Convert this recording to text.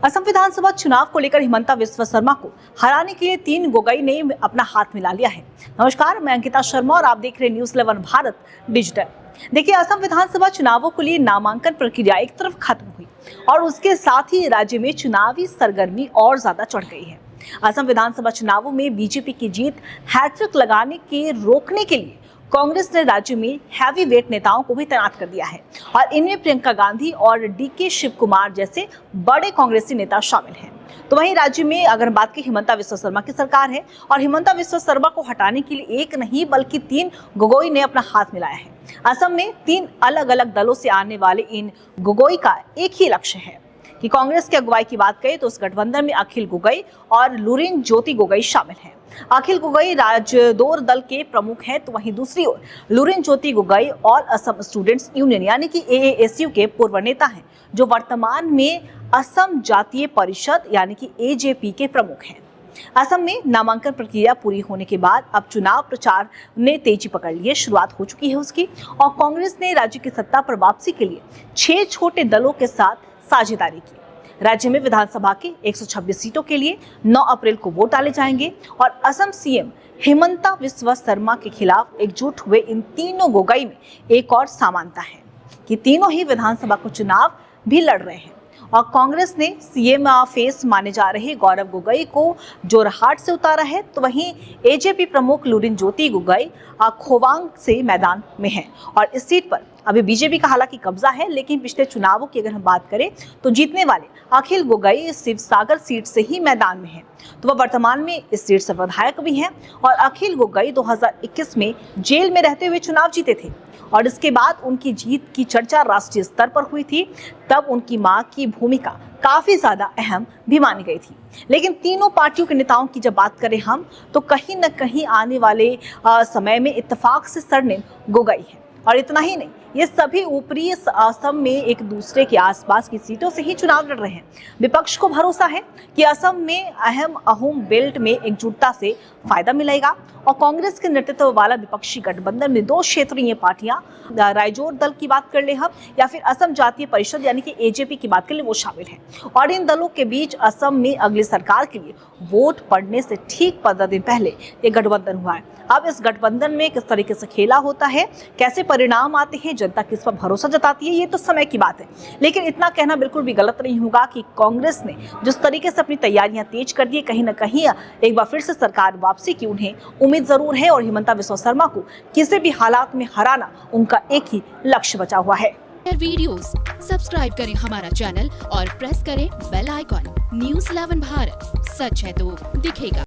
असम विधानसभा चुनाव को लेकर हिमंता विश्व शर्मा को हराने के लिए 3 गोगोई ने अपना हाथ मिला लिया है। नमस्कार, मैं अंकिता शर्मा और आप देख रहे हैं न्यूज़ 11 भारत डिजिटल। देखिए, असम विधानसभा चुनावों के लिए नामांकन प्रक्रिया एक तरफ खत्म हुई और उसके साथ ही राज्य में चुनावी सरगर्मी और ज्यादा चढ़ गई है। असम विधानसभा चुनावों में बीजेपी की जीत हैट्रिक लगाने के रोकने के लिए कांग्रेस ने राज्य में हैवी वेट नेताओं को भी तैनात कर दिया है और इनमें प्रियंका गांधी और डीके शिव कुमार जैसे बड़े कांग्रेसी नेता शामिल हैं। तो वहीं राज्य में अगर बात की हिमंता विश्व शर्मा की सरकार है और हिमंता विश्व शर्मा को हटाने के लिए एक नहीं बल्कि 3 गोगोई ने अपना हाथ मिलाया है। असम में 3 अलग अलग दलों से आने वाले इन गोगोई का एक ही लक्ष्य है कि कांग्रेस की अगुवाई की बात करें तो उस गठबंधन में अखिल गोगोई और लुरिन ज्योति गोगोई शामिल हैं। अखिल गोगोई राजदोर दल के प्रमुख हैं, तो वहीं दूसरी ओर लुरिन ज्योति गोगोई और असम स्टूडेंट्स यूनियन यानी कि AASU के पूर्व नेता हैं, जो वर्तमान में असम जातीय परिषद यानी कि AJP के प्रमुख हैं। असम में नामांकन प्रक्रिया पूरी होने के बाद अब चुनाव प्रचार ने तेजी पकड़ ली है, शुरुआत हो चुकी है उसकी, और कांग्रेस ने राज्य की सत्ता पर वापसी के लिए 6 छोटे दलों के साथ साझेदारी की। राज्य में विधानसभा की 126 सीटों के लिए 9 अप्रैल को वोट डाले जाएंगे और असम सीएम हिमंता विश्व शर्मा के खिलाफ एकजुट हुए इन तीनों गोगोई में एक और समानता है कि तीनों ही विधानसभा को चुनाव भी लड़ रहे हैं और कांग्रेस ने सीएम फेस माने जा रहे गौरव गोगोई को जोरहाट से उतारा है, तो वहीं AJP प्रमुख लुरिन ज्योति गोगोई खोवांग से मैदान में है और इस सीट पर अभी बीजेपी का हालांकि कब्जा है, लेकिन पिछले चुनावों की अगर हम बात करें तो जीतने वाले अखिल गोगोई शिवसागर सीट से ही मैदान में है, तो वह वर्तमान में इस सीट से विधायक भी हैं और अखिल गोगोई 2021 में जेल में रहते हुए चुनाव जीते थे और इसके बाद उनकी जीत की चर्चा राष्ट्रीय स्तर पर हुई थी। तब उनकी मां की भूमिका काफी ज्यादा अहम भी मानी गई थी। लेकिन तीनों पार्टियों के नेताओं की जब बात करें हम तो कहीं न कहीं आने वाले समय में इत्तेफाक से सरनेम गोगोई है और इतना ही नहीं, ये सभी ऊपरी असम में एक दूसरे के आसपास की सीटों से ही चुनाव लड़ रहे हैं। विपक्ष को भरोसा है कि असम में अहम अहोम बेल्ट में एकजुटता से फायदा मिलेगा और कांग्रेस के नेतृत्व वाला विपक्षी गठबंधन में 2 क्षेत्रीय पार्टियां, रायजोर दल की बात कर ले हम या फिर असम जातीय परिषद यानी कि AJP की बात कर ले, वो शामिल है और इन दलों के बीच असम में अगली सरकार के लिए वोट पड़ने से ठीक 15 दिन पहले ये गठबंधन हुआ है। अब इस गठबंधन में किस तरीके से खेला होता है, कैसे परिणाम आते हैं, जनता किस पर भरोसा जताती है, ये तो समय की बात है। लेकिन इतना कहना बिल्कुल भी गलत नहीं होगा कि कांग्रेस ने जिस तरीके से अपनी तैयारियां तेज कर दी, कहीं ना कहीं एक बार फिर से सरकार वापसी की उन्हें उम्मीद जरूर है और हिमंता विश्व शर्मा को किसी भी हालात में हराना उनका एक ही लक्ष्य बचा हुआ है। वीडियोस सब्सक्राइब करें हमारा चैनल और प्रेस करें बेल आइकॉन। न्यूज़ 11 भारत, सच है तो दिखेगा।